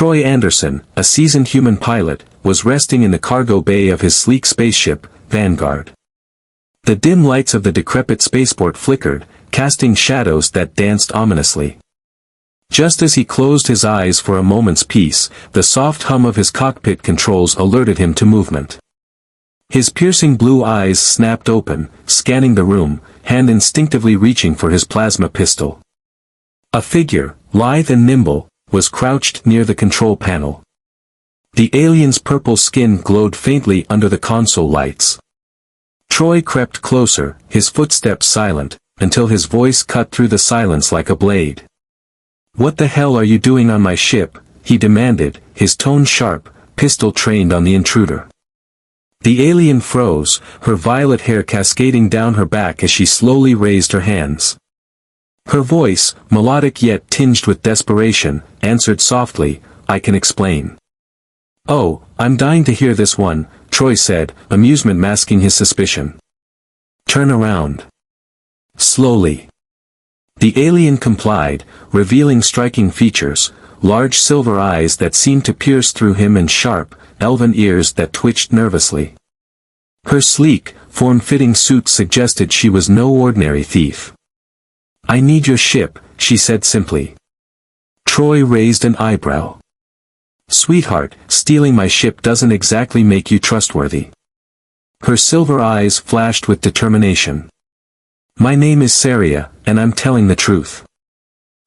Troy Anderson, a seasoned human pilot, was resting in the cargo bay of his sleek spaceship, Vanguard. The dim lights of the decrepit spaceport flickered, casting shadows that danced ominously. Just as he closed his eyes for a moment's peace, the soft hum of his cockpit controls alerted him to movement. His piercing blue eyes snapped open, scanning the room, hand instinctively reaching for his plasma pistol. A figure, lithe and nimble, was crouched near the control panel. The alien's purple skin glowed faintly under the console lights. Troy crept closer, his footsteps silent, until his voice cut through the silence like a blade. "What the hell are you doing on my ship?" he demanded, his tone sharp, pistol trained on the intruder. The alien froze, her violet hair cascading down her back as she slowly raised her hands. Her voice, melodic yet tinged with desperation, answered softly, "I can explain." "Oh, I'm dying to hear this one," Troy said, amusement masking his suspicion. "Turn around." Slowly. The alien complied, revealing striking features, large silver eyes that seemed to pierce through him and sharp, elven ears that twitched nervously. Her sleek, form-fitting suit suggested she was no ordinary thief. "I need your ship," she said simply. Troy raised an eyebrow. "Sweetheart, stealing my ship doesn't exactly make you trustworthy." Her silver eyes flashed with determination. "My name is Saria, and I'm telling the truth.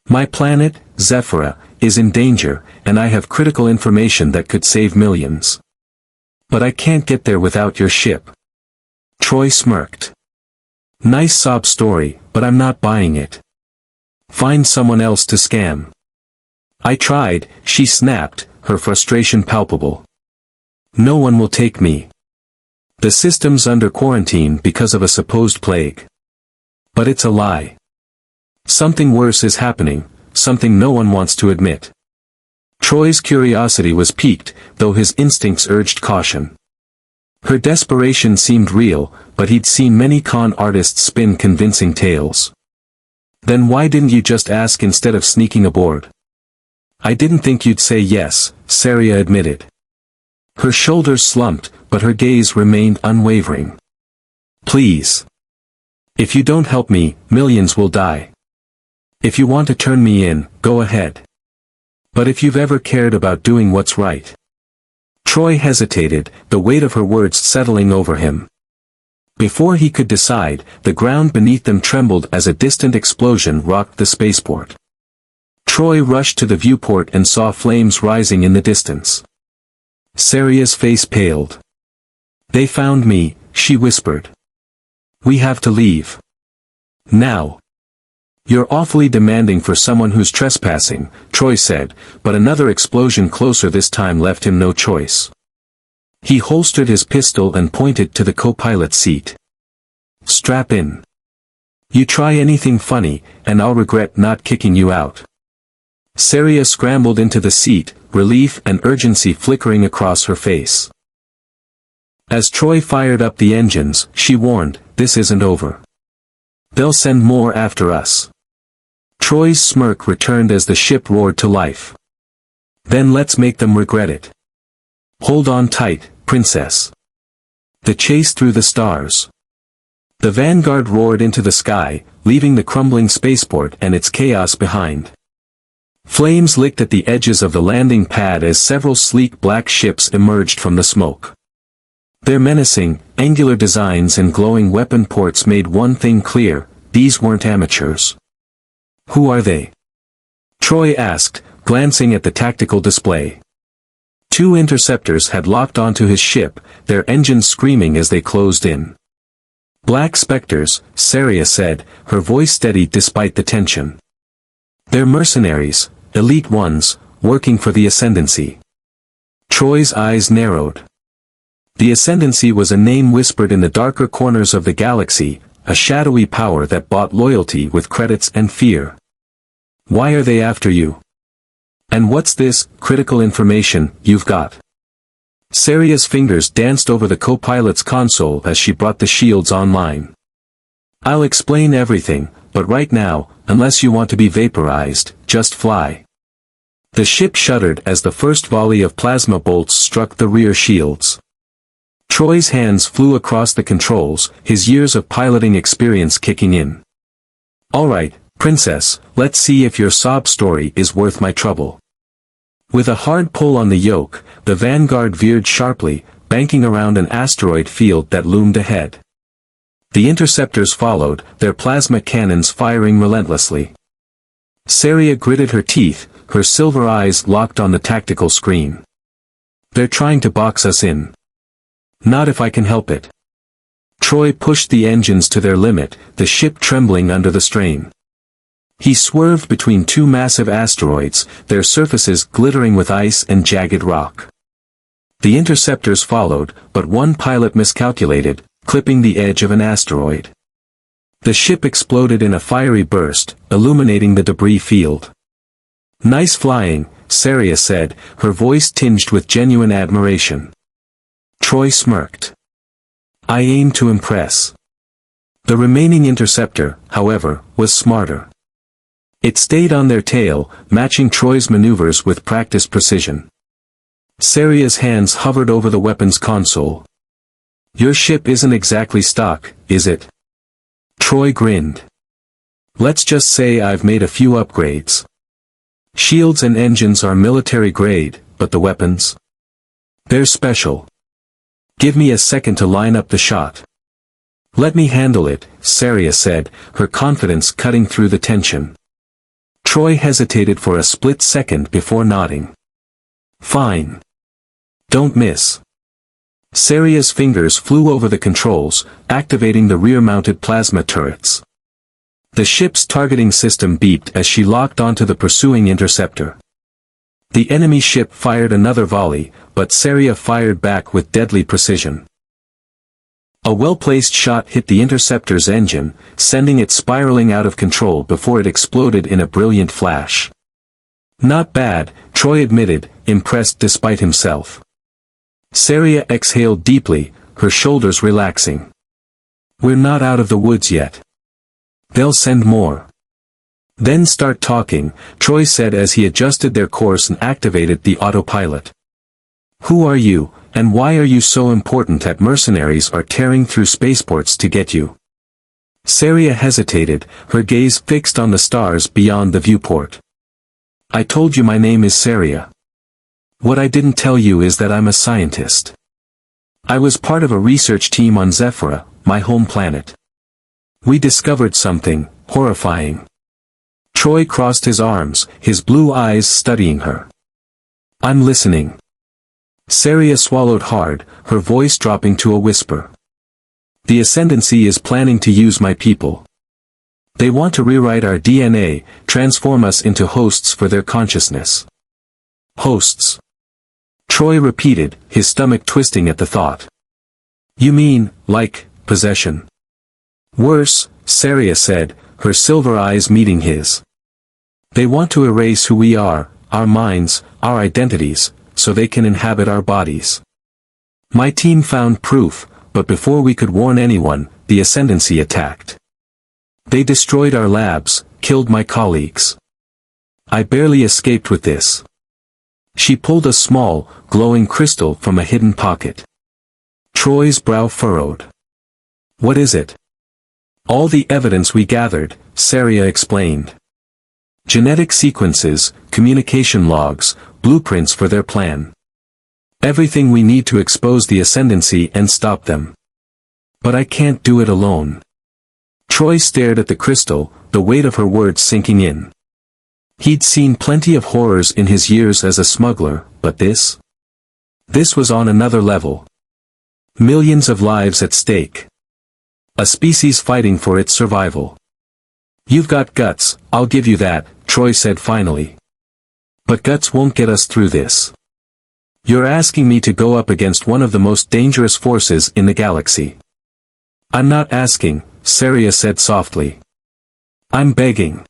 My planet, Zephyra, is in danger, and I have critical information that could save millions. But I can't get there without your ship." Troy smirked. "Nice sob story, but I'm not buying it. Find someone else to scam." "I tried," she snapped, her frustration palpable. "No one will take me. The system's under quarantine because of a supposed plague. But it's a lie. Something worse is happening, something no one wants to admit." Troy's curiosity was piqued, though his instincts urged caution. Her desperation seemed real, but he'd seen many con artists spin convincing tales. "Then why didn't you just ask instead of sneaking aboard?" "I didn't think you'd say yes," Saria admitted. Her shoulders slumped, but her gaze remained unwavering. "Please. If you don't help me, millions will die. If you want to turn me in, go ahead. But if you've ever cared about doing what's right." Troy hesitated, the weight of her words settling over him. Before he could decide, the ground beneath them trembled as a distant explosion rocked the spaceport. Troy rushed to the viewport and saw flames rising in the distance. Saria's face paled. "They found me," she whispered. "We have to leave. Now." "You're awfully demanding for someone who's trespassing," Troy said, but another explosion closer this time left him no choice. He holstered his pistol and pointed to the co-pilot's seat. "Strap in. You try anything funny, and I'll regret not kicking you out." Saria scrambled into the seat, relief and urgency flickering across her face. As Troy fired up the engines, she warned, "This isn't over. They'll send more after us." Troy's smirk returned as the ship roared to life. "Then let's make them regret it. Hold on tight, princess." The chase through the stars. The Vanguard roared into the sky, leaving the crumbling spaceport and its chaos behind. Flames licked at the edges of the landing pad as several sleek black ships emerged from the smoke. Their menacing, angular designs and glowing weapon ports made one thing clear: these weren't amateurs. "Who are they?" Troy asked, glancing at the tactical display. Two interceptors had locked onto his ship, their engines screaming as they closed in. "Black Spectres," Saria said, her voice steady despite the tension. "They're mercenaries, elite ones, working for the Ascendancy." Troy's eyes narrowed. The Ascendancy was a name whispered in the darker corners of the galaxy, a shadowy power that bought loyalty with credits and fear. "Why are they after you? And what's this critical information you've got?" Saria's fingers danced over the co-pilot's console as she brought the shields online. "I'll explain everything, but right now, unless you want to be vaporized, just fly." The ship shuddered as the first volley of plasma bolts struck the rear shields. Troy's hands flew across the controls, his years of piloting experience kicking in. "All right, Princess, let's see if your sob story is worth my trouble." With a hard pull on the yoke, the Vanguard veered sharply, banking around an asteroid field that loomed ahead. The interceptors followed, their plasma cannons firing relentlessly. Saria gritted her teeth, her silver eyes locked on the tactical screen. "They're trying to box us in. Not if I can help it." Troy pushed the engines to their limit, the ship trembling under the strain. He swerved between two massive asteroids, their surfaces glittering with ice and jagged rock. The interceptors followed, but one pilot miscalculated, clipping the edge of an asteroid. The ship exploded in a fiery burst, illuminating the debris field. "Nice flying," Saria said, her voice tinged with genuine admiration. Troy smirked. "I aim to impress." The remaining interceptor, however, was smarter. It stayed on their tail, matching Troy's maneuvers with practiced precision. Saria's hands hovered over the weapons console. "Your ship isn't exactly stock, is it?" Troy grinned. "Let's just say I've made a few upgrades. Shields and engines are military grade, but the weapons? They're special. Give me a second to line up the shot." "Let me handle it," Saria said, her confidence cutting through the tension. Troy hesitated for a split second before nodding. "Fine. Don't miss." Saria's fingers flew over the controls, activating the rear-mounted plasma turrets. The ship's targeting system beeped as she locked onto the pursuing interceptor. The enemy ship fired another volley, but Saria fired back with deadly precision. A well-placed shot hit the interceptor's engine, sending it spiraling out of control before it exploded in a brilliant flash. "Not bad," Troy admitted, impressed despite himself. Saria exhaled deeply, her shoulders relaxing. "We're not out of the woods yet. They'll send more." "Then start talking," Troy said as he adjusted their course and activated the autopilot. "Who are you, and why are you so important that mercenaries are tearing through spaceports to get you?" Saria hesitated, her gaze fixed on the stars beyond the viewport. "I told you my name is Saria. What I didn't tell you is that I'm a scientist. I was part of a research team on Zephyra, my home planet. We discovered something horrifying." Troy crossed his arms, his blue eyes studying her. "I'm listening." Saria swallowed hard, her voice dropping to a whisper. "The Ascendancy is planning to use my people. They want to rewrite our DNA, transform us into hosts for their consciousness." "Hosts?" Troy repeated, his stomach twisting at the thought. "You mean, like, possession?" "Worse," Saria said, her silver eyes meeting his. "They want to erase who we are, our minds, our identities, so they can inhabit our bodies. My team found proof, but before we could warn anyone, the Ascendancy attacked. They destroyed our labs, killed my colleagues. I barely escaped with this." She pulled a small, glowing crystal from a hidden pocket. Troy's brow furrowed. "What is it?" "All the evidence we gathered," Saria explained. "Genetic sequences, communication logs, blueprints for their plan. Everything we need to expose the Ascendancy and stop them. But I can't do it alone." Troy stared at the crystal, the weight of her words sinking in. He'd seen plenty of horrors in his years as a smuggler, but this? This was on another level. Millions of lives at stake. A species fighting for its survival. "You've got guts, I'll give you that," Troy said finally. "But guts won't get us through this. You're asking me to go up against one of the most dangerous forces in the galaxy." "I'm not asking," Saria said softly. "I'm begging.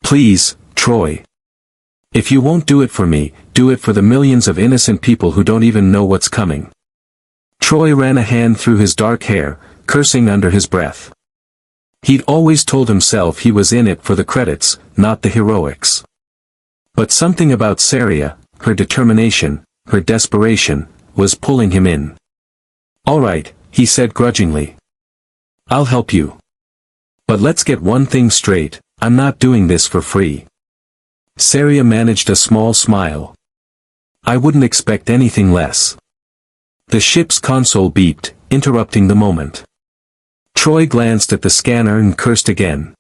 Please, Troy. If you won't do it for me, do it for the millions of innocent people who don't even know what's coming." Troy ran a hand through his dark hair, cursing under his breath. He'd always told himself he was in it for the credits, not the heroics. But something about Saria, her determination, her desperation, was pulling him in. "All right," he said grudgingly. "I'll help you. But let's get one thing straight, I'm not doing this for free." Saria managed a small smile. "I wouldn't expect anything less." The ship's console beeped, interrupting the moment. Troy glanced at the scanner and cursed again.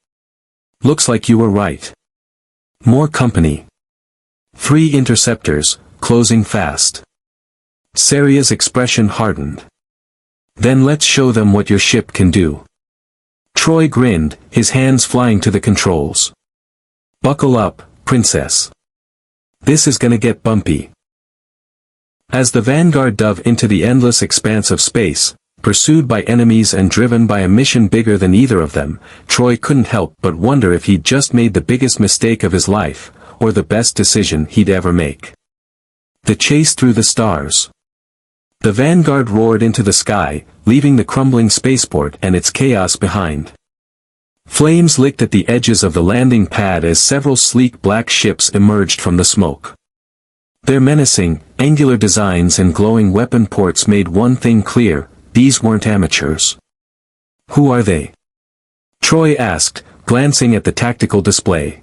"Looks like you were right. More company. 3 interceptors, closing fast." Saria's expression hardened. "Then let's show them what your ship can do." Troy grinned, his hands flying to the controls. "Buckle up, princess. This is gonna get bumpy." As the Vanguard dove into the endless expanse of space, pursued by enemies and driven by a mission bigger than either of them, Troy couldn't help but wonder if he'd just made the biggest mistake of his life, or the best decision he'd ever make. The chase through the stars. The Vanguard roared into the sky, leaving the crumbling spaceport and its chaos behind. Flames licked at the edges of the landing pad as several sleek black ships emerged from the smoke. Their menacing, angular designs and glowing weapon ports made one thing clear: these weren't amateurs. "Who are they?" Troy asked, glancing at the tactical display.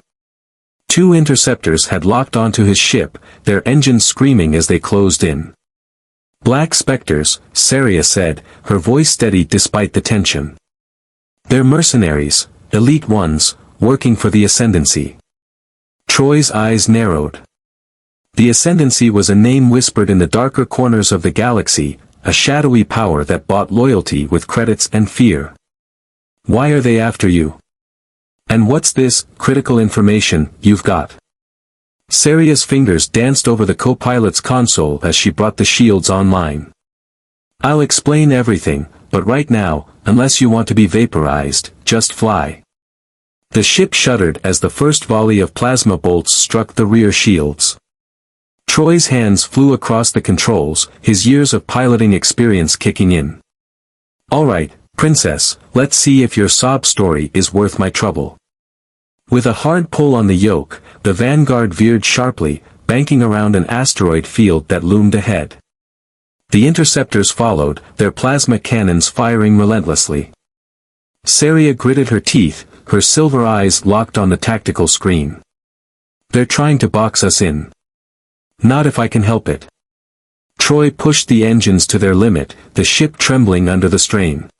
2 interceptors had locked onto his ship, their engines screaming as they closed in. "Black Spectres," Saria said, her voice steady despite the tension. "They're mercenaries, elite ones, working for the Ascendancy." Troy's eyes narrowed. The Ascendancy was a name whispered in the darker corners of the galaxy, a shadowy power that bought loyalty with credits and fear. "Why are they after you? And what's this critical information you've got?" Saria's fingers danced over the co-pilot's console as she brought the shields online. "I'll explain everything, but right now, unless you want to be vaporized, just fly." The ship shuddered as the first volley of plasma bolts struck the rear shields. Troy's hands flew across the controls, his years of piloting experience kicking in. "All right, princess, let's see if your sob story is worth my trouble." With a hard pull on the yoke, the Vanguard veered sharply, banking around an asteroid field that loomed ahead. The interceptors followed, their plasma cannons firing relentlessly. Saria gritted her teeth, her silver eyes locked on the tactical screen. "They're trying to box us in. Not if I can help it." Troy pushed the engines to their limit, the ship trembling under the strain.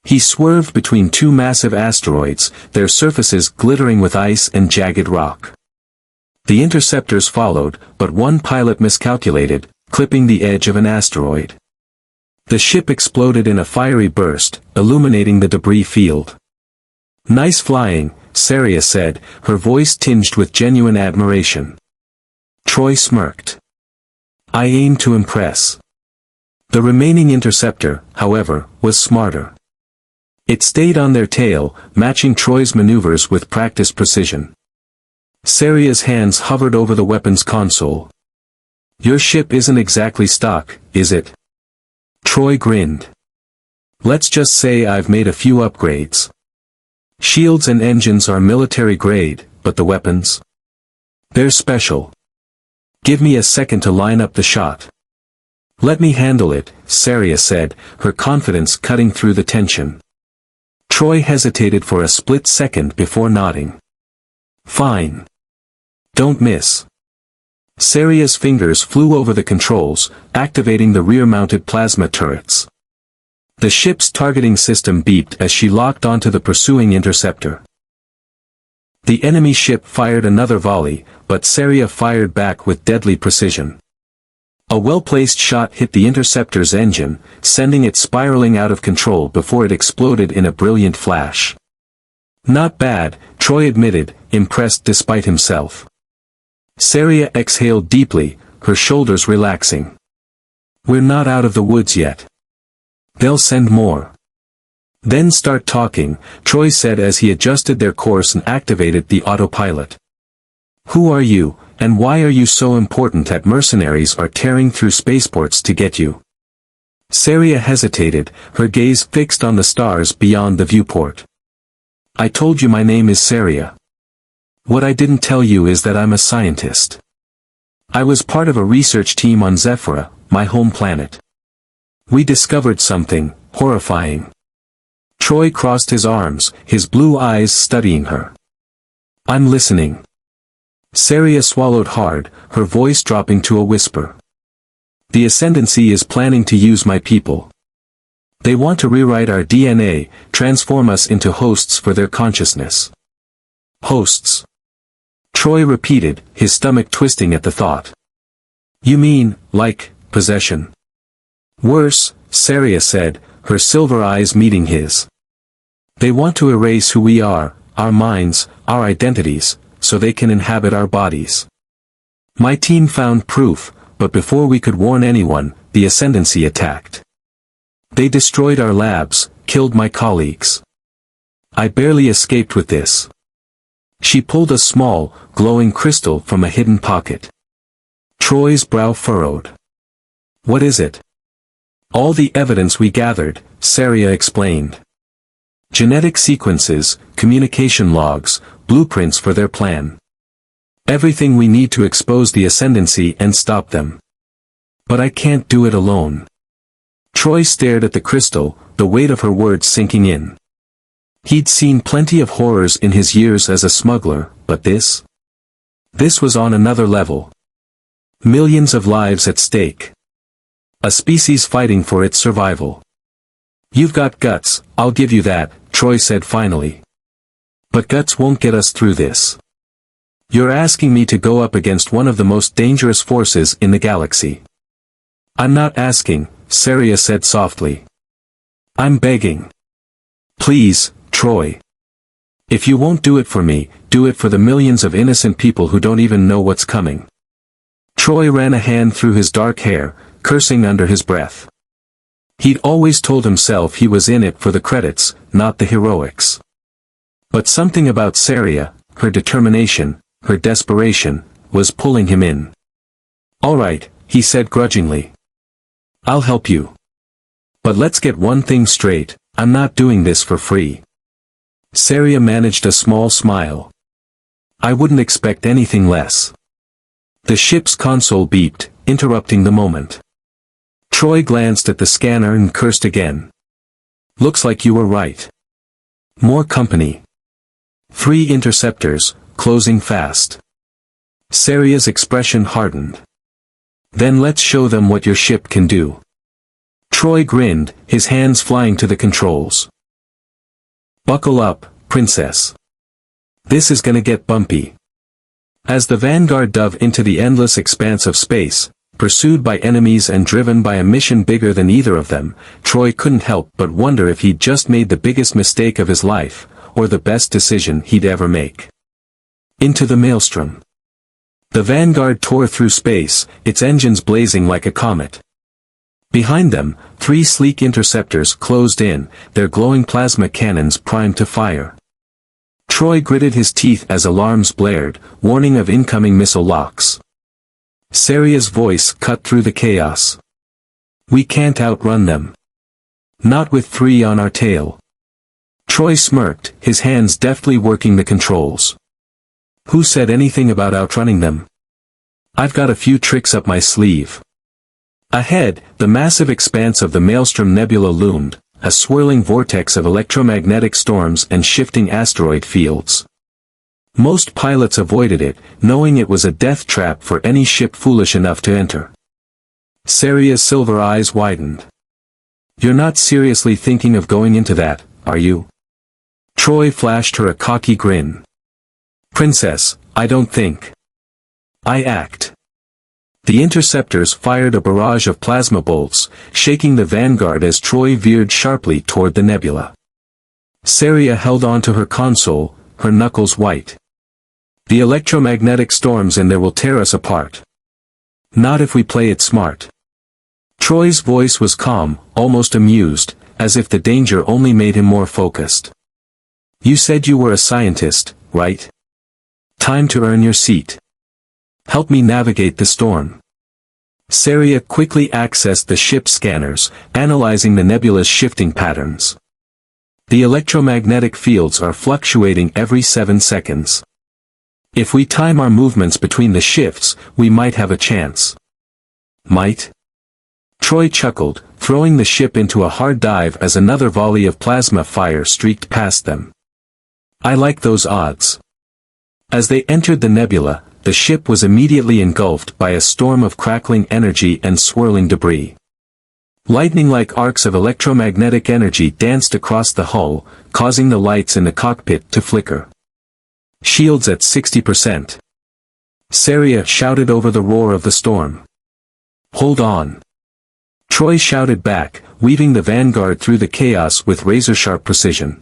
He swerved between 2 massive asteroids, their surfaces glittering with ice and jagged rock. The interceptors followed, but one pilot miscalculated, clipping the edge of an asteroid. The ship exploded in a fiery burst, illuminating the debris field. "Nice flying," Saria said, her voice tinged with genuine admiration. Troy smirked. "I aim to impress." The remaining interceptor, however, was smarter. It stayed on their tail, matching Troy's maneuvers with practiced precision. Saria's hands hovered over the weapons console. "Your ship isn't exactly stock, is it?" Troy grinned. "Let's just say I've made a few upgrades. Shields and engines are military grade, but the weapons? They're special. Give me a second to line up the shot." "Let me handle it," Saria said, her confidence cutting through the tension. Troy hesitated for a split second before nodding. "Fine. Don't miss." Saria's fingers flew over the controls, activating the rear-mounted plasma turrets. The ship's targeting system beeped as she locked onto the pursuing interceptor. The enemy ship fired another volley, but Saria fired back with deadly precision. A well-placed shot hit the interceptor's engine, sending it spiraling out of control before it exploded in a brilliant flash. "Not bad," Troy admitted, impressed despite himself. Saria exhaled deeply, her shoulders relaxing. "We're not out of the woods yet. They'll send more." "Then start talking," Troy said as he adjusted their course and activated the autopilot. "Who are you, and why are you so important that mercenaries are tearing through spaceports to get you?" Saria hesitated, her gaze fixed on the stars beyond the viewport. "I told you my name is Saria." What I didn't tell you is that I'm a scientist. I was part of a research team on Zephyra, my home planet. We discovered something horrifying. Troy crossed his arms, his blue eyes studying her. I'm listening. Saria swallowed hard, her voice dropping to a whisper. The Ascendancy is planning to use my people. They want to rewrite our DNA, transform us into hosts for their consciousness. Hosts. Troy repeated, his stomach twisting at the thought. You mean, like, possession? Worse, Saria said, her silver eyes meeting his. They want to erase who we are, our minds, our identities, so they can inhabit our bodies. My team found proof, but before we could warn anyone, the Ascendancy attacked. They destroyed our labs, killed my colleagues. I barely escaped with this. She pulled a small, glowing crystal from a hidden pocket. Troy's brow furrowed. What is it? All the evidence we gathered, Saria explained. Genetic sequences, communication logs, blueprints for their plan. Everything we need to expose the Ascendancy and stop them. But I can't do it alone. Troy stared at the crystal, the weight of her words sinking in. He'd seen plenty of horrors in his years as a smuggler, but this? This was on another level. Millions of lives at stake. A species fighting for its survival. You've got guts, I'll give you that, Troy said finally. But guts won't get us through this. You're asking me to go up against one of the most dangerous forces in the galaxy. I'm not asking, Saria said softly. I'm begging. Please, Troy. If you won't do it for me, do it for the millions of innocent people who don't even know what's coming. Troy ran a hand through his dark hair, cursing under his breath. He'd always told himself he was in it for the credits, not the heroics. But something about Saria, her determination, her desperation, was pulling him in. All right, he said grudgingly. I'll help you. But let's get one thing straight, I'm not doing this for free. Saria managed a small smile. I wouldn't expect anything less. The ship's console beeped, interrupting the moment. Troy glanced at the scanner and cursed again. Looks like you were right. More company. 3 interceptors, closing fast. Saria's expression hardened. Then let's show them what your ship can do. Troy grinned, his hands flying to the controls. Buckle up, princess. This is gonna get bumpy. As the Vanguard dove into the endless expanse of space, pursued by enemies and driven by a mission bigger than either of them, Troy couldn't help but wonder if he'd just made the biggest mistake of his life, or the best decision he'd ever make. Into the maelstrom. The Vanguard tore through space, its engines blazing like a comet. Behind them, 3 sleek interceptors closed in, their glowing plasma cannons primed to fire. Troy gritted his teeth as alarms blared, warning of incoming missile locks. Saria's voice cut through the chaos. We can't outrun them. Not with 3 on our tail. Troy smirked, his hands deftly working the controls. Who said anything about outrunning them? I've got a few tricks up my sleeve. Ahead, the massive expanse of the Maelstrom Nebula loomed, a swirling vortex of electromagnetic storms and shifting asteroid fields. Most pilots avoided it, knowing it was a death trap for any ship foolish enough to enter. Saria's silver eyes widened. You're not seriously thinking of going into that, are you? Troy flashed her a cocky grin. Princess, I don't think. I act. The interceptors fired a barrage of plasma bolts, shaking the Vanguard as Troy veered sharply toward the nebula. Saria held onto her console, her knuckles white. The electromagnetic storms in there will tear us apart. Not if we play it smart. Troy's voice was calm, almost amused, as if the danger only made him more focused. You said you were a scientist, right? Time to earn your seat. Help me navigate the storm. Saria quickly accessed the ship's scanners, analyzing the nebula's shifting patterns. The electromagnetic fields are fluctuating every 7 seconds. If we time our movements between the shifts, we might have a chance. Might? Troy chuckled, throwing the ship into a hard dive as another volley of plasma fire streaked past them. I like those odds. As they entered the nebula, the ship was immediately engulfed by a storm of crackling energy and swirling debris. Lightning-like arcs of electromagnetic energy danced across the hull, causing the lights in the cockpit to flicker. Shields at 60%. Saria shouted over the roar of the storm. Hold on. Troy shouted back, weaving the Vanguard through the chaos with razor-sharp precision.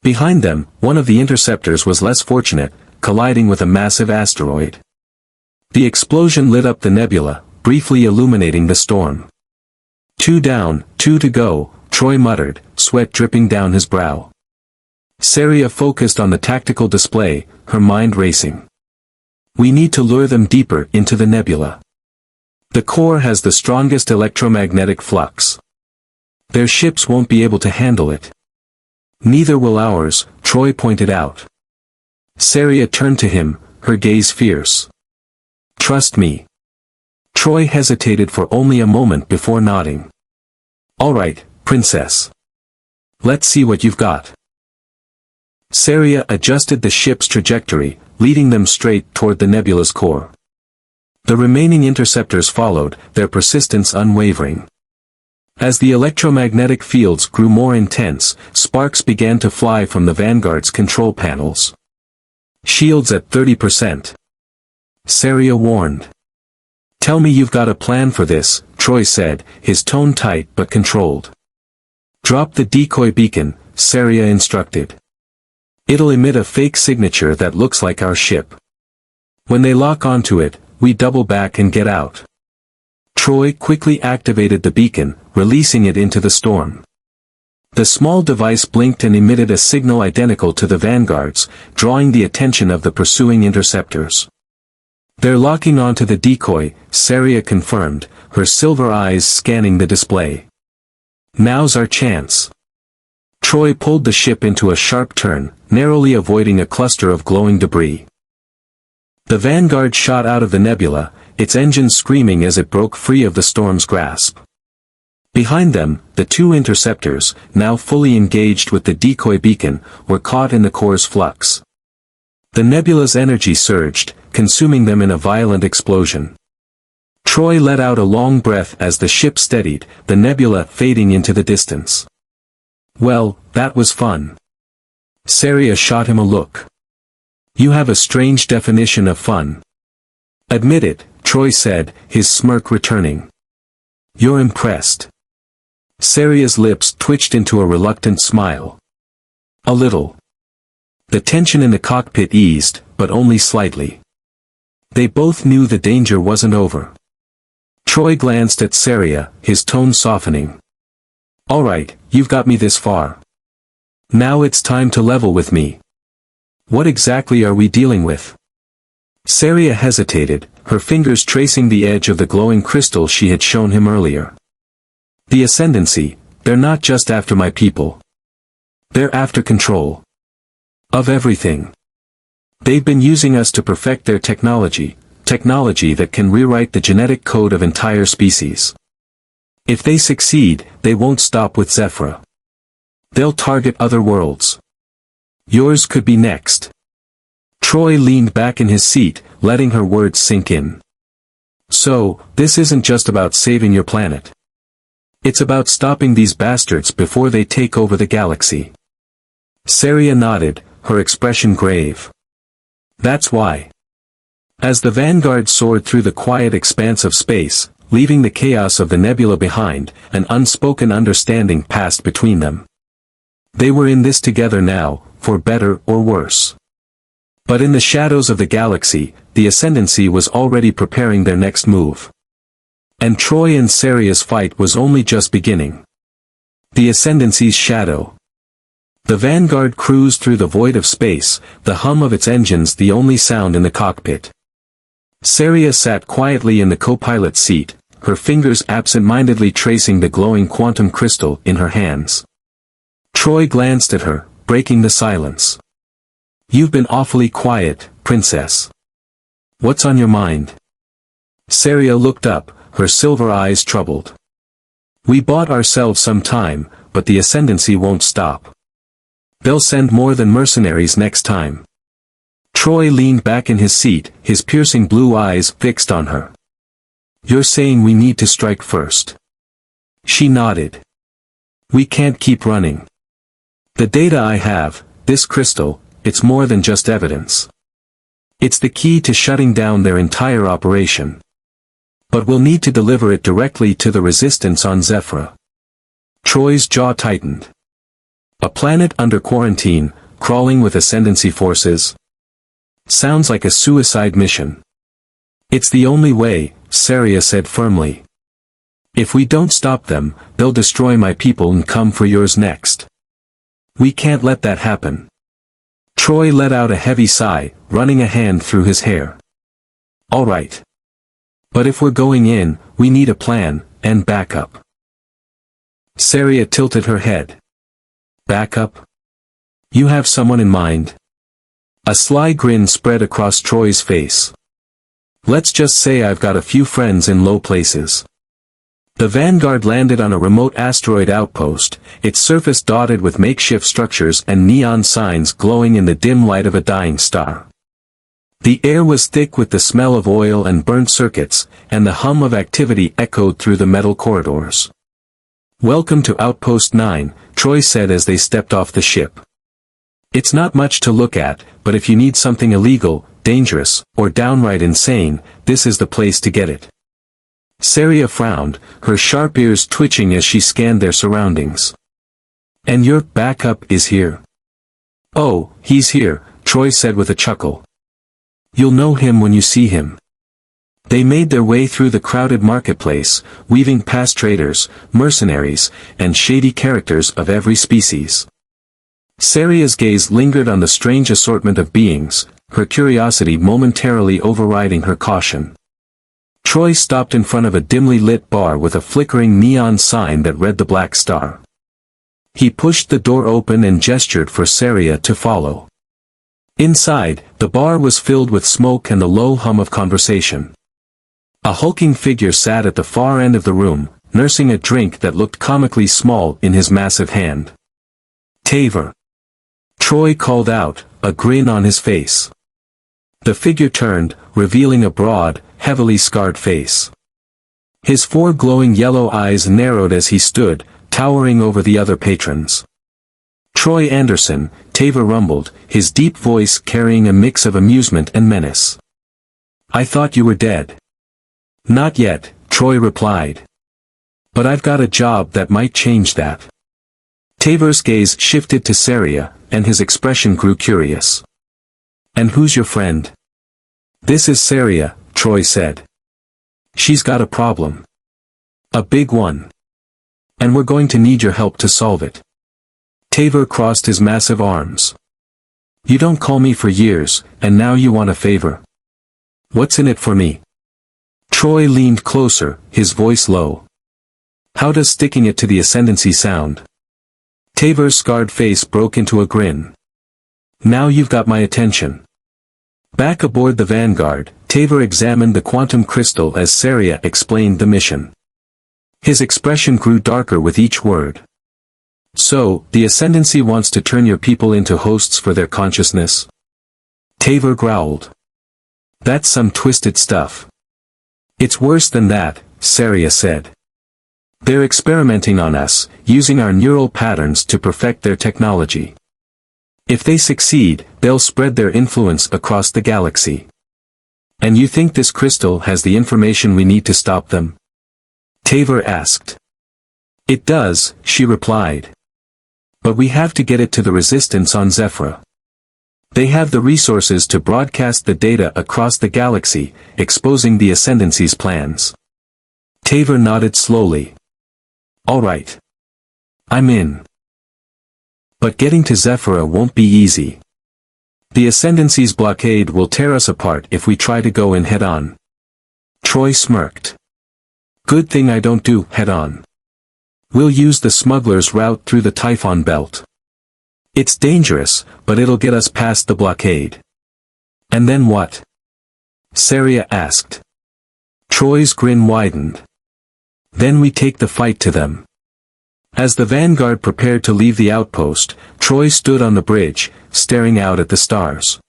Behind them, one of the interceptors was less fortunate, colliding with a massive asteroid. The explosion lit up the nebula, briefly illuminating the storm. 2 down, 2 to go, Troy muttered, sweat dripping down his brow. Saria focused on the tactical display, her mind racing. We need to lure them deeper into the nebula. The core has the strongest electromagnetic flux. Their ships won't be able to handle it. Neither will ours, Troy pointed out. Saria turned to him, her gaze fierce. Trust me. Troy hesitated for only a moment before nodding. All right, princess. Let's see what you've got. Saria adjusted the ship's trajectory, leading them straight toward the nebula's core. The remaining interceptors followed, their persistence unwavering. As the electromagnetic fields grew more intense, sparks began to fly from the Vanguard's control panels. Shields at 30%. Saria warned. Tell me you've got a plan for this, Troy said, his tone tight but controlled. Drop the decoy beacon, Saria instructed. It'll emit a fake signature that looks like our ship. When they lock onto it, we double back and get out. Troy quickly activated the beacon, releasing it into the storm. The small device blinked and emitted a signal identical to the Vanguard's, drawing the attention of the pursuing interceptors. They're locking onto the decoy, Saria confirmed, her silver eyes scanning the display. Now's our chance. Troy pulled the ship into a sharp turn, narrowly avoiding a cluster of glowing debris. The Vanguard shot out of the nebula, its engines screaming as it broke free of the storm's grasp. Behind them, the 2 interceptors, now fully engaged with the decoy beacon, were caught in the core's flux. The nebula's energy surged, consuming them in a violent explosion. Troy let out a long breath as the ship steadied, the nebula fading into the distance. Well, that was fun. Saria shot him a look. You have a strange definition of fun. Admit it, Troy said, his smirk returning. You're impressed. Saria's lips twitched into a reluctant smile. A little. The tension in the cockpit eased, but only slightly. They both knew the danger wasn't over. Troy glanced at Saria, his tone softening. All right, you've got me this far. Now it's time to level with me. What exactly are we dealing with? Saria hesitated, her fingers tracing the edge of the glowing crystal she had shown him earlier. The Ascendancy, they're not just after my people. They're after control. Of everything. They've been using us to perfect their technology that can rewrite the genetic code of entire species. If they succeed, they won't stop with Zephyra. They'll target other worlds. Yours could be next. Troy leaned back in his seat, letting her words sink in. So, this isn't just about saving your planet. It's about stopping these bastards before they take over the galaxy. Saria nodded, her expression grave. That's why. As the Vanguard soared through the quiet expanse of space, leaving the chaos of the nebula behind, an unspoken understanding passed between them. They were in this together now, for better or worse. But in the shadows of the galaxy, the Ascendancy was already preparing their next move. And Troy and Saria's fight was only just beginning. The Ascendancy's shadow. The Vanguard cruised through the void of space, the hum of its engines the only sound in the cockpit. Saria sat quietly in the co-pilot's seat, her fingers absent-mindedly tracing the glowing quantum crystal in her hands. Troy glanced at her, breaking the silence. You've been awfully quiet, princess. What's on your mind? Saria looked up, her silver eyes troubled. We bought ourselves some time, but the ascendancy won't stop. They'll send more than mercenaries next time. Troy leaned back in his seat, his piercing blue eyes fixed on her. You're saying we need to strike first? She nodded. We can't keep running. The data I have, this crystal, it's more than just evidence. It's the key to shutting down their entire operation. But we'll need to deliver it directly to the resistance on Zephyra. Troy's jaw tightened. A planet under quarantine, crawling with ascendancy forces. Sounds like a suicide mission. It's the only way, Saria said firmly. If we don't stop them, they'll destroy my people and come for yours next. We can't let that happen. Troy let out a heavy sigh, running a hand through his hair. All right. But if we're going in, we need a plan, and backup. Saria tilted her head. Backup? You have someone in mind? A sly grin spread across Troy's face. Let's just say I've got a few friends in low places. The Vanguard landed on a remote asteroid outpost, its surface dotted with makeshift structures and neon signs glowing in the dim light of a dying star. The air was thick with the smell of oil and burnt circuits, and the hum of activity echoed through the metal corridors. Welcome to Outpost 9, Troy said as they stepped off the ship. It's not much to look at, but if you need something illegal, dangerous, or downright insane, this is the place to get it. Saria frowned, her sharp ears twitching as she scanned their surroundings. And your backup is here? Oh, he's here, Troy said with a chuckle. You'll know him when you see him. They made their way through the crowded marketplace, weaving past traders, mercenaries, and shady characters of every species. Saria's gaze lingered on the strange assortment of beings, her curiosity momentarily overriding her caution. Troy stopped in front of a dimly lit bar with a flickering neon sign that read the Black Star. He pushed the door open and gestured for Saria to follow. Inside, the bar was filled with smoke and the low hum of conversation. A hulking figure sat at the far end of the room, nursing a drink that looked comically small in his massive hand. Taver. Troy called out, a grin on his face. The figure turned, revealing a broad, heavily scarred face. His four glowing yellow eyes narrowed as he stood, towering over the other patrons. Troy Anderson, Taver rumbled, his deep voice carrying a mix of amusement and menace. I thought you were dead. Not yet, Troy replied. But I've got a job that might change that. Taver's gaze shifted to Saria, and his expression grew curious. And who's your friend? This is Saria, Troy said. She's got a problem. A big one. And we're going to need your help to solve it. Taver crossed his massive arms. You don't call me for years, and now you want a favor. What's in it for me? Troy leaned closer, his voice low. How does sticking it to the ascendancy sound? Taver's scarred face broke into a grin. Now you've got my attention. Back aboard the Vanguard, Taver examined the quantum crystal as Saria explained the mission. His expression grew darker with each word. So, the ascendancy wants to turn your people into hosts for their consciousness? Taver growled. That's some twisted stuff. It's worse than that, Saria said. They're experimenting on us, using our neural patterns to perfect their technology. If they succeed, they'll spread their influence across the galaxy. And you think this crystal has the information we need to stop them? Taver asked. It does, she replied. But we have to get it to the resistance on Zephyra. They have the resources to broadcast the data across the galaxy, exposing the Ascendancy's plans. Taver nodded slowly. All right. I'm in. But getting to Zephyra won't be easy. The Ascendancy's blockade will tear us apart if we try to go in head-on. Troy smirked. Good thing I don't do head-on. We'll use the smuggler's route through the Typhon belt. It's dangerous, but it'll get us past the blockade. And then what? Saria asked. Troy's grin widened. Then we take the fight to them. As the vanguard prepared to leave the outpost, Troy stood on the bridge, staring out at the stars.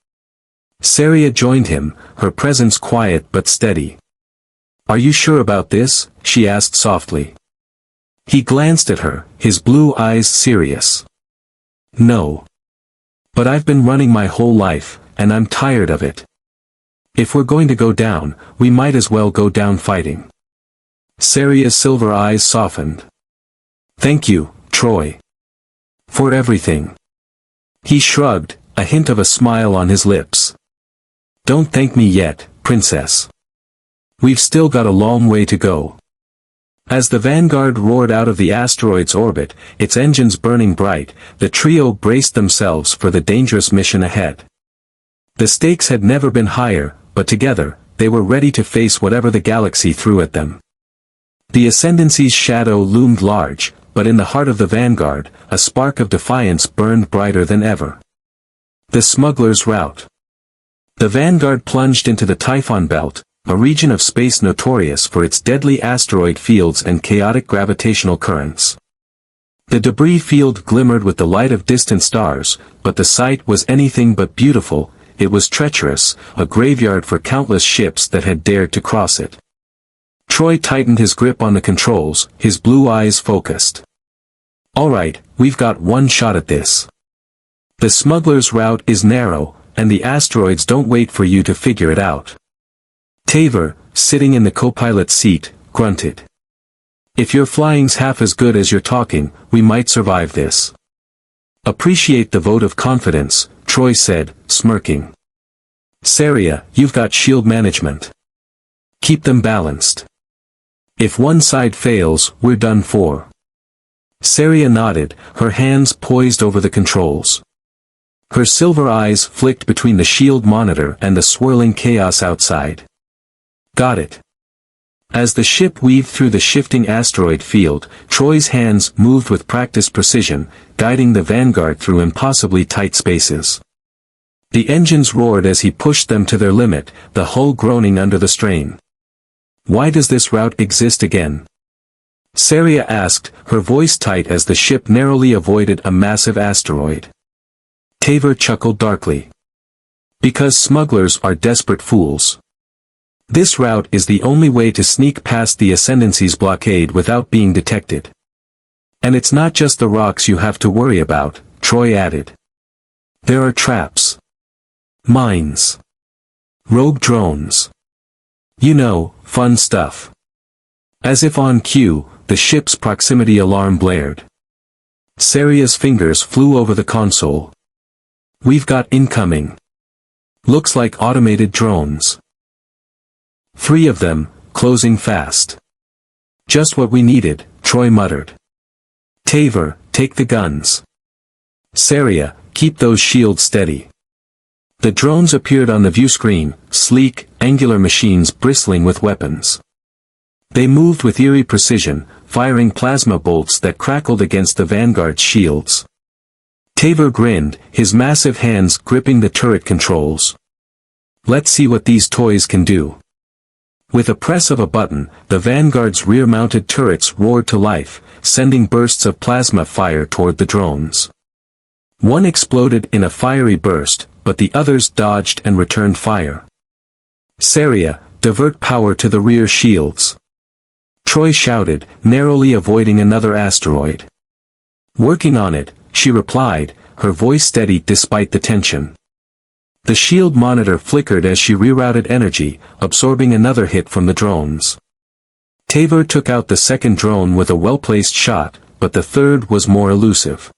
Saria joined him, her presence quiet but steady. Are you sure about this? She asked softly. He glanced at her, his blue eyes serious. No. But I've been running my whole life, and I'm tired of it. If we're going to go down, we might as well go down fighting. Saria's silver eyes softened. Thank you, Troy. For everything. He shrugged, a hint of a smile on his lips. Don't thank me yet, princess. We've still got a long way to go. As the vanguard roared out of the asteroid's orbit, its engines burning bright, the trio braced themselves for the dangerous mission ahead. The stakes had never been higher, but together, they were ready to face whatever the galaxy threw at them. The Ascendancy's shadow loomed large, but in the heart of the vanguard, a spark of defiance burned brighter than ever. The smuggler's route. The vanguard plunged into the Typhon Belt, a region of space notorious for its deadly asteroid fields and chaotic gravitational currents. The debris field glimmered with the light of distant stars, but the sight was anything but beautiful. It was treacherous, a graveyard for countless ships that had dared to cross it. Troy tightened his grip on the controls, his blue eyes focused. All right, we've got one shot at this. The smuggler's route is narrow, and the asteroids don't wait for you to figure it out. Taver, sitting in the co-pilot's seat, grunted. If your flying's half as good as your talking, we might survive this. Appreciate the vote of confidence, Troy said, smirking. Saria, you've got shield management. Keep them balanced. If one side fails, we're done for. Saria nodded, her hands poised over the controls. Her silver eyes flicked between the shield monitor and the swirling chaos outside. Got it. As the ship weaved through the shifting asteroid field, Troy's hands moved with practiced precision, guiding the vanguard through impossibly tight spaces. The engines roared as he pushed them to their limit, the hull groaning under the strain. Why does this route exist again? Saria asked, her voice tight as the ship narrowly avoided a massive asteroid. Taver chuckled darkly. Because smugglers are desperate fools. This route is the only way to sneak past the Ascendancy's blockade without being detected. And it's not just the rocks you have to worry about, Troy added. There are traps. Mines. Rogue drones. You know, fun stuff. As if on cue, the ship's proximity alarm blared. Saria's fingers flew over the console. We've got incoming. Looks like automated drones. 3 of them, closing fast. Just what we needed, Troy muttered. Taver, take the guns. Saria, keep those shields steady. The drones appeared on the view screen, sleek, angular machines bristling with weapons. They moved with eerie precision, firing plasma bolts that crackled against the vanguard's shields. Taver grinned, his massive hands gripping the turret controls. Let's see what these toys can do. With a press of a button, the vanguard's rear-mounted turrets roared to life, sending bursts of plasma fire toward the drones. One exploded in a fiery burst, but the others dodged and returned fire. Saria, divert power to the rear shields. Troy shouted, narrowly avoiding another asteroid. Working on it, she replied, her voice steady despite the tension. The shield monitor flickered as she rerouted energy, absorbing another hit from the drones. Taver took out the second drone with a well-placed shot, but the third was more elusive.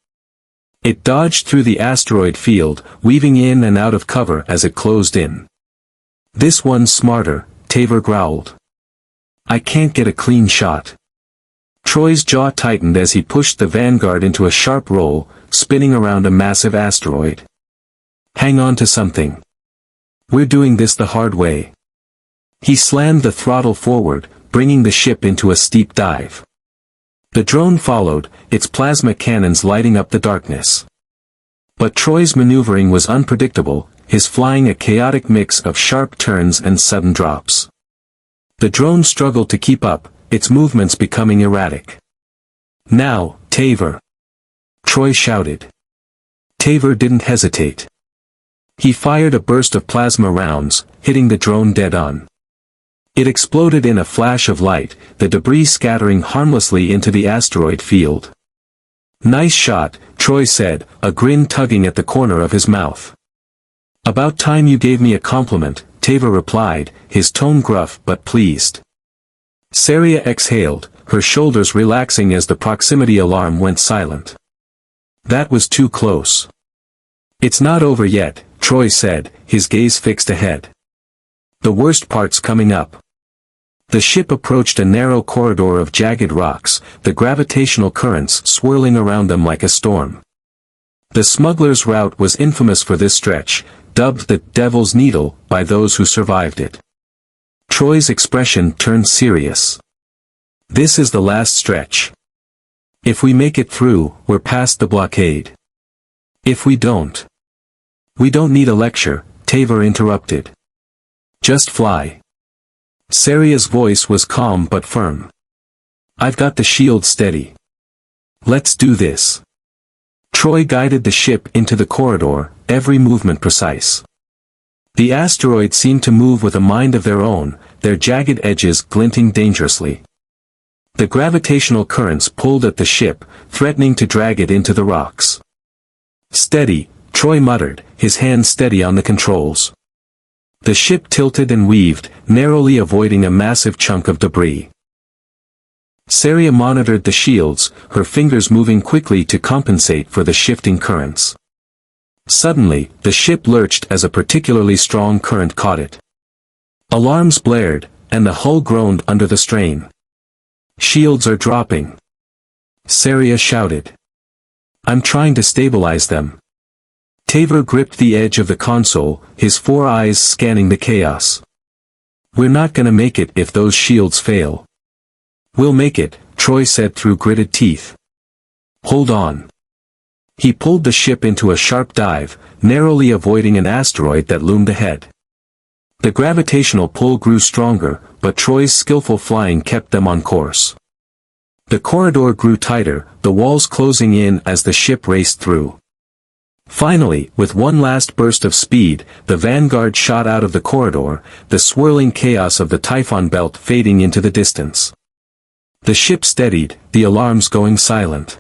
It dodged through the asteroid field, weaving in and out of cover as it closed in. This one's smarter, Taver growled. I can't get a clean shot. Troy's jaw tightened as he pushed the vanguard into a sharp roll, spinning around a massive asteroid. Hang on to something. We're doing this the hard way. He slammed the throttle forward, bringing the ship into a steep dive. The drone followed, its plasma cannons lighting up the darkness. But Troy's maneuvering was unpredictable, his flying a chaotic mix of sharp turns and sudden drops. The drone struggled to keep up, its movements becoming erratic. "Now, Taver!" Troy shouted. Taver didn't hesitate. He fired a burst of plasma rounds, hitting the drone dead on. It exploded in a flash of light, the debris scattering harmlessly into the asteroid field. "Nice shot," Troy said, a grin tugging at the corner of his mouth. "About time you gave me a compliment," Taver replied, his tone gruff but pleased. Saria exhaled, her shoulders relaxing as the proximity alarm went silent. "That was too close." "It's not over yet," Troy said, his gaze fixed ahead. "The worst part's coming up." The ship approached a narrow corridor of jagged rocks, the gravitational currents swirling around them like a storm. The smuggler's route was infamous for this stretch, dubbed the Devil's Needle by those who survived it. Troy's expression turned serious. "This is the last stretch. If we make it through, we're past the blockade. If we don't—" "We don't need a lecture," Taver interrupted. "Just fly." Saria's voice was calm but firm. "I've got the shield steady. Let's do this." Troy guided the ship into the corridor, every movement precise. The asteroid seemed to move with a mind of their own, their jagged edges glinting dangerously. The gravitational currents pulled at the ship, threatening to drag it into the rocks. "Steady," Troy muttered, his hand steady on the controls. The ship tilted and weaved, narrowly avoiding a massive chunk of debris. Saria monitored the shields, her fingers moving quickly to compensate for the shifting currents. Suddenly, the ship lurched as a particularly strong current caught it. Alarms blared, and the hull groaned under the strain. "Shields are dropping," Saria shouted. "I'm trying to stabilize them." Taver gripped the edge of the console, his 4 eyes scanning the chaos. "We're not gonna make it if those shields fail." "We'll make it," Troy said through gritted teeth. "Hold on." He pulled the ship into a sharp dive, narrowly avoiding an asteroid that loomed ahead. The gravitational pull grew stronger, but Troy's skillful flying kept them on course. The corridor grew tighter, the walls closing in as the ship raced through. Finally, with one last burst of speed, the Vanguard shot out of the corridor, the swirling chaos of the Typhon belt fading into the distance. The ship steadied, the alarms going silent.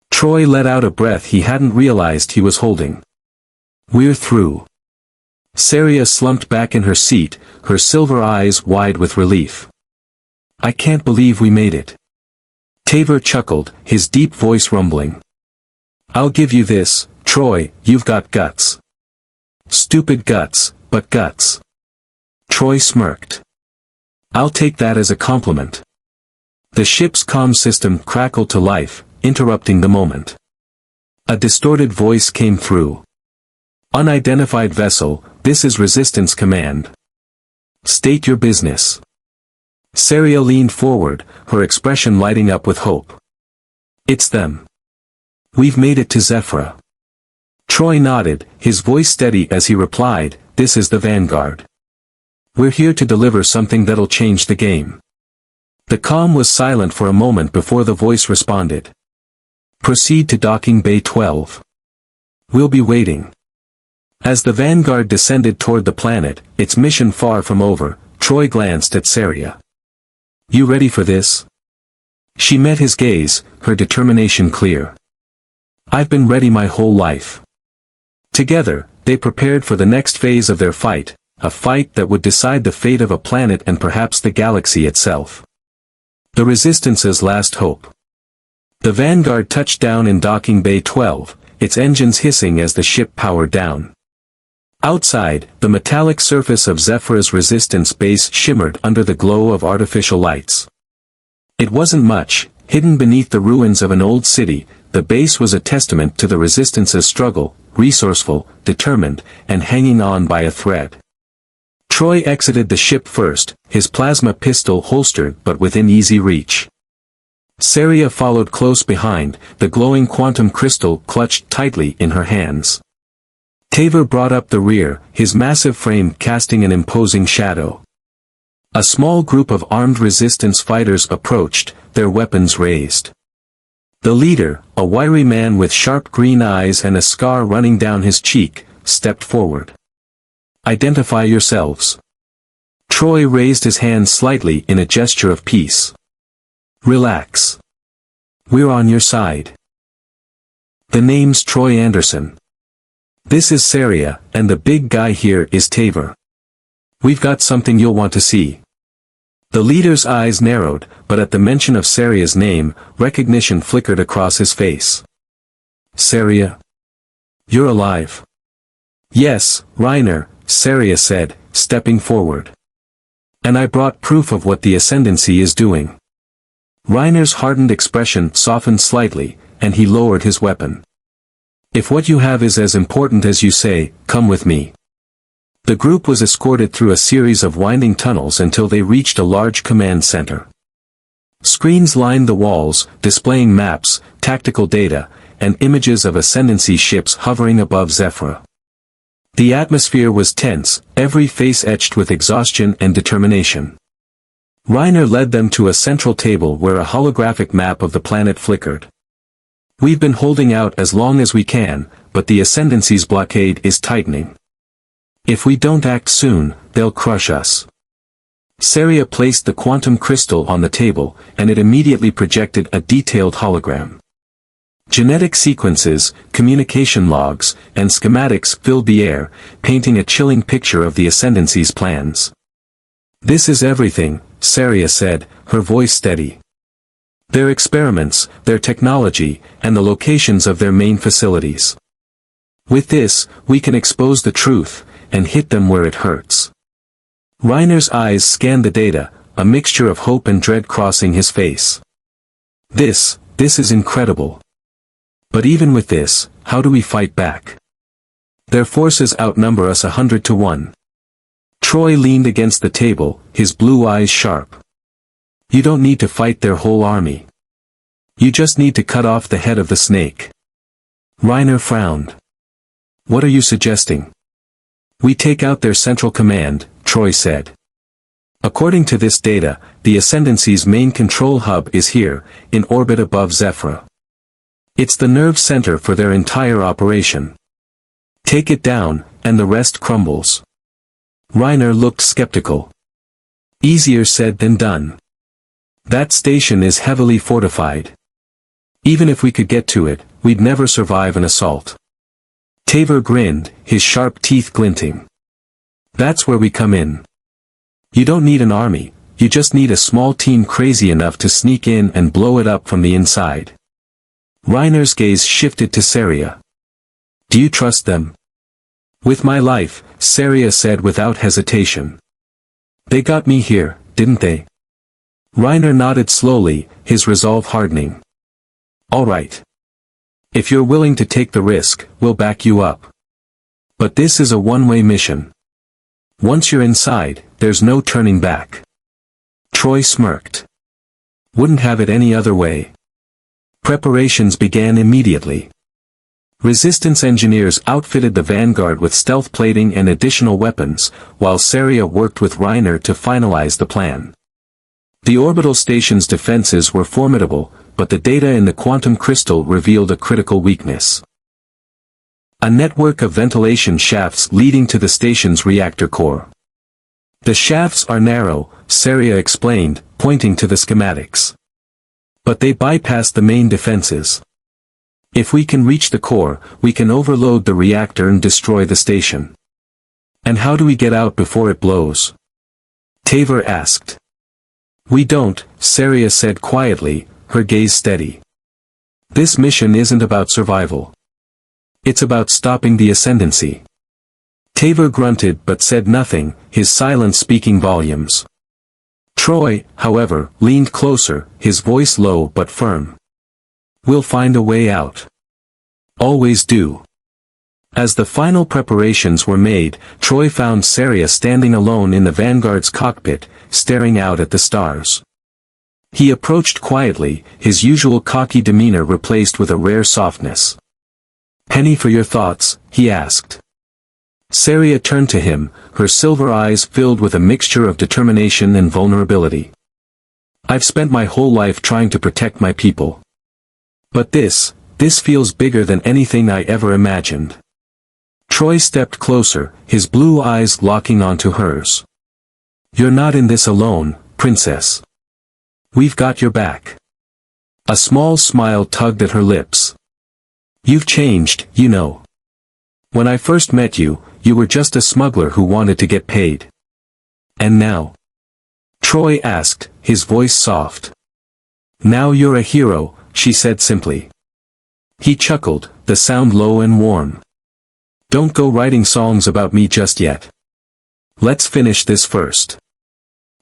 Troy let out a breath he hadn't realized he was holding. "We're through." Saria slumped back in her seat, her silver eyes wide with relief. "I can't believe we made it." Taver chuckled, his deep voice rumbling. "I'll give you this, Troy, you've got guts. Stupid guts, but guts." Troy smirked. "I'll take that as a compliment." The ship's comm system crackled to life, interrupting the moment. A distorted voice came through. "Unidentified vessel, this is Resistance Command. State your business." Saria leaned forward, her expression lighting up with hope. "It's them. We've made it to Zephyra." Troy nodded, his voice steady as he replied, "This is the Vanguard. We're here to deliver something that'll change the game." The comm was silent for a moment before the voice responded. "Proceed to docking bay 12. We'll be waiting." As the Vanguard descended toward the planet, its mission far from over, Troy glanced at Saria. "You ready for this?" She met his gaze, her determination clear. "I've been ready my whole life." Together, they prepared for the next phase of their fight, a fight that would decide the fate of a planet and perhaps the galaxy itself. The Resistance's last hope. The Vanguard touched down in docking bay 12, its engines hissing as the ship powered down. Outside, the metallic surface of Zephyra's Resistance base shimmered under the glow of artificial lights. It wasn't much, hidden beneath the ruins of an old city. The base was a testament to the Resistance's struggle, resourceful, determined, and hanging on by a thread. Troy exited the ship first, his plasma pistol holstered but within easy reach. Saria followed close behind, the glowing quantum crystal clutched tightly in her hands. Tavor brought up the rear, his massive frame casting an imposing shadow. A small group of armed resistance fighters approached, their weapons raised. The leader, a wiry man with sharp green eyes and a scar running down his cheek, stepped forward. "Identify yourselves." Troy raised his hand slightly in a gesture of peace. "Relax. We're on your side." "The name's Troy Anderson. This is Saria, and the big guy here is Tavor. We've got something you'll want to see." The leader's eyes narrowed, but at the mention of Saria's name, recognition flickered across his face. "Saria? You're alive?" "Yes, Reiner," Saria said, stepping forward. "And I brought proof of what the Ascendancy is doing." Reiner's hardened expression softened slightly, and he lowered his weapon. "If what you have is as important as you say, come with me." The group was escorted through a series of winding tunnels until they reached a large command center. Screens lined the walls, displaying maps, tactical data, and images of Ascendancy ships hovering above Zephyr. The atmosphere was tense, every face etched with exhaustion and determination. Reiner led them to a central table where a holographic map of the planet flickered. "We've been holding out as long as we can, but the Ascendancy's blockade is tightening. If we don't act soon, they'll crush us." Saria placed the quantum crystal on the table, and it immediately projected a detailed hologram. Genetic sequences, communication logs, and schematics filled the air, painting a chilling picture of the Ascendancy's plans. "This is everything," Saria said, her voice steady. "Their experiments, their technology, and the locations of their main facilities. With this, we can expose the truth, and hit them where it hurts." Reiner's eyes scanned the data, a mixture of hope and dread crossing his face. This is incredible. But even with this, how do we fight back? Their forces outnumber us 100 to 1. Troy leaned against the table, his blue eyes sharp. "You don't need to fight their whole army. You just need to cut off the head of the snake." Reiner frowned. "What are you suggesting?" "We take out their central command," Troy said. "According to this data, the Ascendancy's main control hub is here, in orbit above Zephyr. It's the nerve center for their entire operation. Take it down, and the rest crumbles." Reiner looked skeptical. "Easier said than done. That station is heavily fortified. Even if we could get to it, we'd never survive an assault." Tavor grinned, his sharp teeth glinting. "That's where we come in. You don't need an army, you just need a small team crazy enough to sneak in and blow it up from the inside." Reiner's gaze shifted to Saria. "Do you trust them?" "With my life," Saria said without hesitation. "They got me here, didn't they?" Reiner nodded slowly, his resolve hardening. "All right. If you're willing to take the risk, we'll back you up. But this is a one-way mission. Once you're inside, there's no turning back." Troy smirked. "Wouldn't have it any other way." Preparations began immediately. Resistance engineers outfitted the Vanguard with stealth plating and additional weapons, while Saria worked with Reiner to finalize the plan. The orbital station's defenses were formidable, but the data in the quantum crystal revealed a critical weakness. A network of ventilation shafts leading to the station's reactor core. "The shafts are narrow," Saria explained, pointing to the schematics. "But they bypass the main defenses. If we can reach the core, we can overload the reactor and destroy the station." "And how do we get out before it blows?" Tavor asked. "We don't," Saria said quietly, her gaze steady. "This mission isn't about survival. It's about stopping the Ascendancy." Tavor grunted but said nothing, his silence speaking volumes. Troy, however, leaned closer, his voice low but firm. "We'll find a way out. Always do." As the final preparations were made, Troy found Saria standing alone in the Vanguard's cockpit, staring out at the stars. He approached quietly, his usual cocky demeanor replaced with a rare softness. "Penny for your thoughts?" he asked. Saria turned to him, her silver eyes filled with a mixture of determination and vulnerability. I've spent my whole life trying to protect my people. But this feels bigger than anything I ever imagined. Troy stepped closer, his blue eyes locking onto hers. You're not in this alone, princess. We've got your back. A small smile tugged at her lips. You've changed, you know. When I first met you, you were just a smuggler who wanted to get paid. And now? Troy asked, his voice soft. Now you're a hero, she said simply. He chuckled, the sound low and warm. Don't go writing songs about me just yet. Let's finish this first.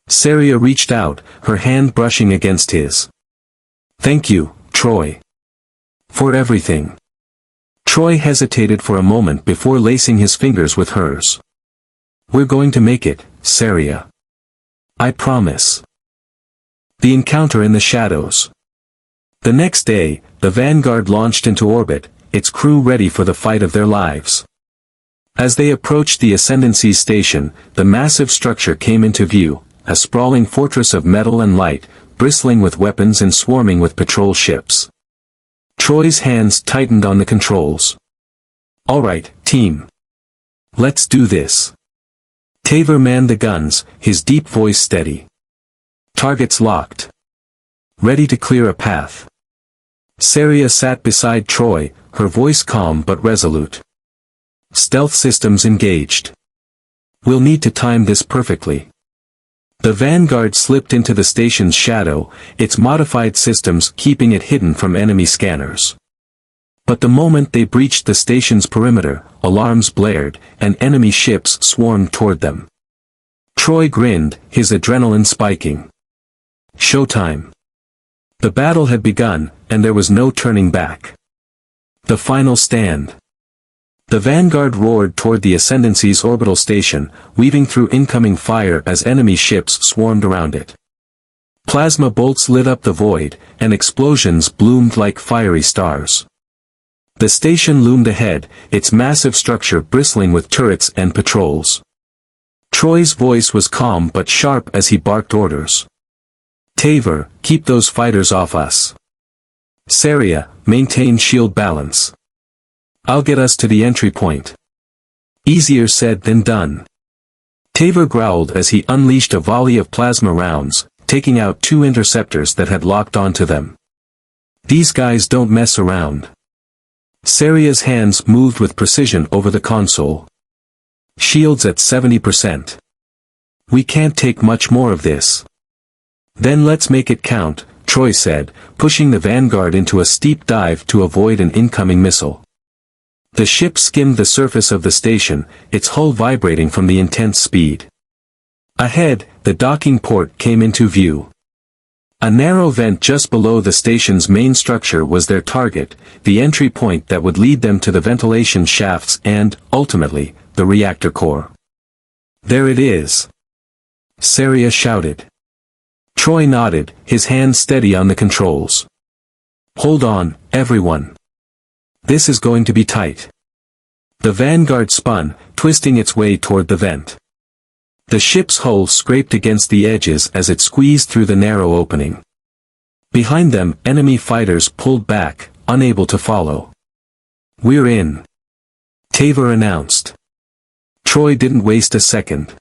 Saria reached out, her hand brushing against his. Thank you, Troy. For everything. Troy hesitated for a moment before lacing his fingers with hers. We're going to make it, Saria. I promise. The encounter in the shadows. The next day, the Vanguard launched into orbit, its crew ready for the fight of their lives. As they approached the Ascendancy station, the massive structure came into view, a sprawling fortress of metal and light, bristling with weapons and swarming with patrol ships. Troy's hands tightened on the controls. All right, team. Let's do this. Taver manned the guns, his deep voice steady. Targets locked. Ready to clear a path. Saria sat beside Troy, her voice calm but resolute. Stealth systems engaged. We'll need to time this perfectly. The Vanguard slipped into the station's shadow, its modified systems keeping it hidden from enemy scanners. But the moment they breached the station's perimeter, alarms blared, and enemy ships swarmed toward them. Troy grinned, his adrenaline spiking. Showtime. The battle had begun, and there was no turning back. The final stand. The Vanguard roared toward the Ascendancy's orbital station, weaving through incoming fire as enemy ships swarmed around it. Plasma bolts lit up the void, and explosions bloomed like fiery stars. The station loomed ahead, its massive structure bristling with turrets and patrols. Troy's voice was calm but sharp as he barked orders. Taver, keep those fighters off us. Saria, maintain shield balance. I'll get us to the entry point. Easier said than done. Taver growled as he unleashed a volley of plasma rounds, taking out 2 interceptors that had locked onto them. These guys don't mess around. Saria's hands moved with precision over the console. Shields at 70%. We can't take much more of this. Then let's make it count, Troy said, pushing the Vanguard into a steep dive to avoid an incoming missile. The ship skimmed the surface of the station, its hull vibrating from the intense speed. Ahead, the docking port came into view. A narrow vent just below the station's main structure was their target, the entry point that would lead them to the ventilation shafts and, ultimately, the reactor core. There it is. Saria shouted. Troy nodded, his hand steady on the controls. Hold on, everyone. This is going to be tight. The Vanguard spun, twisting its way toward the vent. The ship's hull scraped against the edges as it squeezed through the narrow opening. Behind them, enemy fighters pulled back, unable to follow. We're in. Taver announced. Troy didn't waste a second.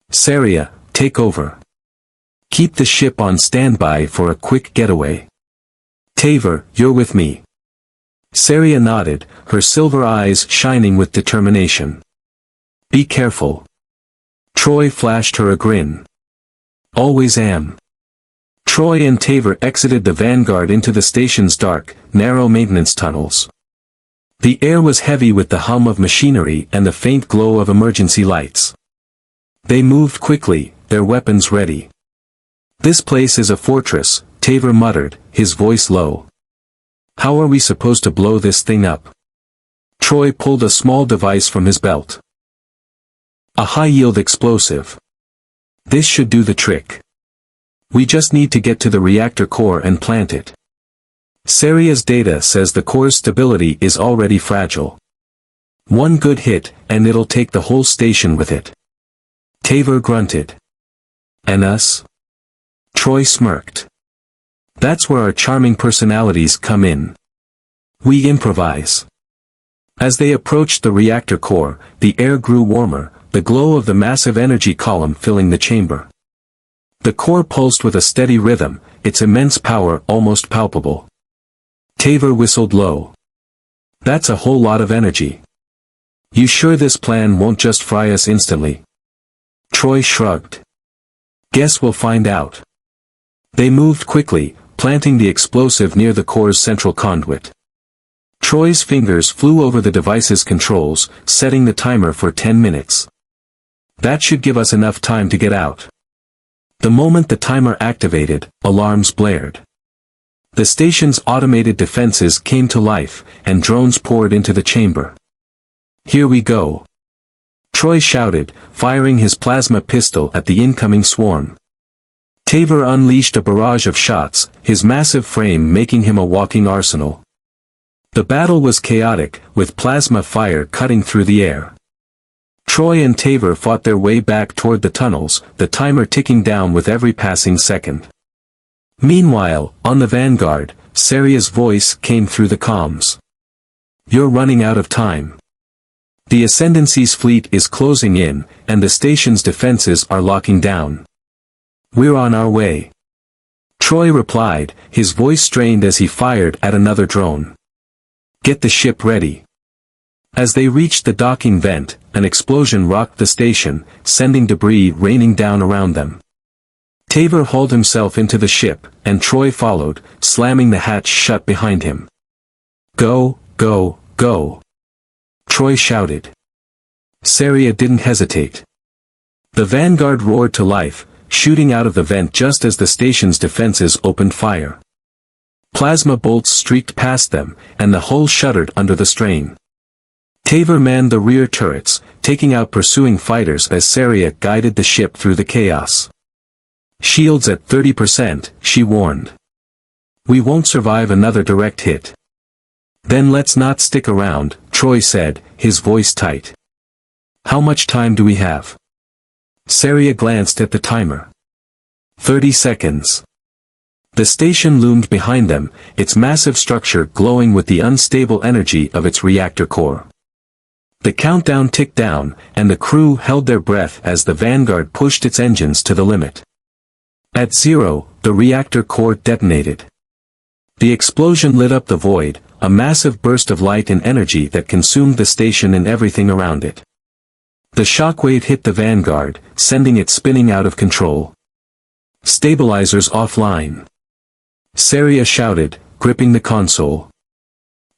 Saria, take over. Keep the ship on standby for a quick getaway. Taver, you're with me. Saria nodded, her silver eyes shining with determination. Be careful. Troy flashed her a grin. Always am. Troy and Taver exited the Vanguard into the station's dark, narrow maintenance tunnels. The air was heavy with the hum of machinery and the faint glow of emergency lights. They moved quickly, their weapons ready. This place is a fortress, Taver muttered, his voice low. How are we supposed to blow this thing up? Troy pulled a small device from his belt. A high-yield explosive. This should do the trick. We just need to get to the reactor core and plant it. Saria's data says the core's stability is already fragile. One good hit, and it'll take the whole station with it. Taver grunted. And us? Troy smirked. That's where our charming personalities come in. We improvise. As they approached the reactor core, the air grew warmer, the glow of the massive energy column filling the chamber. The core pulsed with a steady rhythm, its immense power almost palpable. Taver whistled low. That's a whole lot of energy. You sure this plan won't just fry us instantly? Troy shrugged. Guess we'll find out. They moved quickly, planting the explosive near the core's central conduit. Troy's fingers flew over the device's controls, setting the timer for 10 minutes. That should give us enough time to get out. The moment the timer activated, alarms blared. The station's automated defenses came to life, and drones poured into the chamber. Here we go. Troy shouted, firing his plasma pistol at the incoming swarm. Taver unleashed a barrage of shots, his massive frame making him a walking arsenal. The battle was chaotic, with plasma fire cutting through the air. Troy and Taver fought their way back toward the tunnels, the timer ticking down with every passing second. Meanwhile, on the Vanguard, Seria's voice came through the comms. You're running out of time. The Ascendancy's fleet is closing in, and the station's defenses are locking down. We're on our way. Troy replied, his voice strained as he fired at another drone. Get the ship ready. As they reached the docking vent, an explosion rocked the station, sending debris raining down around them. Taver hauled himself into the ship, and Troy followed, slamming the hatch shut behind him. Go, go, go. Troy shouted. Seria didn't hesitate. The Vanguard roared to life, shooting out of the vent just as the station's defenses opened fire. Plasma bolts streaked past them, and the hull shuddered under the strain. Taver manned the rear turrets, taking out pursuing fighters as Seria guided the ship through the chaos. Shields at 30%, she warned. We won't survive another direct hit. Then let's not stick around, Troy said, his voice tight. How much time do we have? Seria glanced at the timer. 30 seconds. The station loomed behind them, its massive structure glowing with the unstable energy of its reactor core. The countdown ticked down, and the crew held their breath as the Vanguard pushed its engines to the limit. At 0, the reactor core detonated. The explosion lit up the void, a massive burst of light and energy that consumed the station and everything around it. The shockwave hit the Vanguard, sending it spinning out of control. Stabilizers offline. Seria shouted, gripping the console.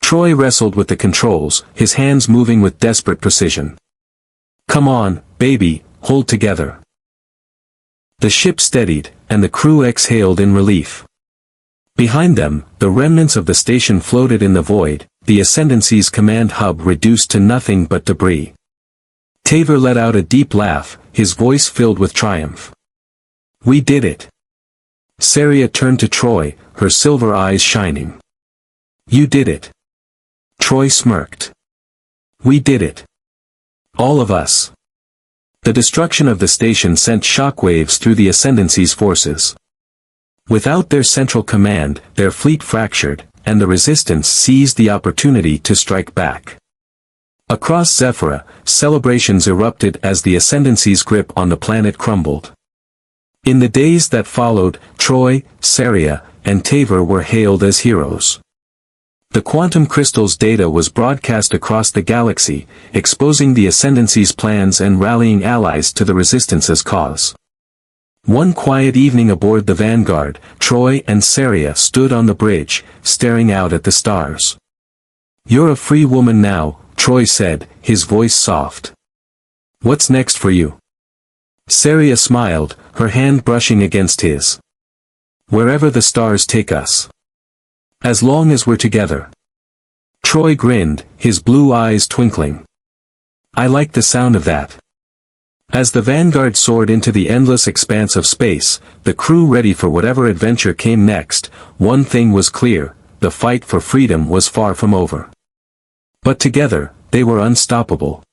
Troy wrestled with the controls, his hands moving with desperate precision. Come on, baby, hold together. The ship steadied, and the crew exhaled in relief. Behind them, the remnants of the station floated in the void, the Ascendancy's command hub reduced to nothing but debris. Taver let out a deep laugh, his voice filled with triumph. We did it. Seria turned to Troy, her silver eyes shining. You did it. Troy smirked. We did it. All of us. The destruction of the station sent shockwaves through the Ascendancy's forces. Without their central command, their fleet fractured, and the Resistance seized the opportunity to strike back. Across Zephyra, celebrations erupted as the Ascendancy's grip on the planet crumbled. In the days that followed, Troy, Seria, and Taver were hailed as heroes. The quantum crystal's data was broadcast across the galaxy, exposing the Ascendancy's plans and rallying allies to the Resistance's cause. One quiet evening aboard the Vanguard, Troy and Seria stood on the bridge, staring out at the stars. You're a free woman now, Troy said, his voice soft. What's next for you? Seria smiled, her hand brushing against his. Wherever the stars take us. As long as we're together. Troy grinned, his blue eyes twinkling. I like the sound of that. As the Vanguard soared into the endless expanse of space, the crew ready for whatever adventure came next, one thing was clear, the fight for freedom was far from over. But together, they were unstoppable.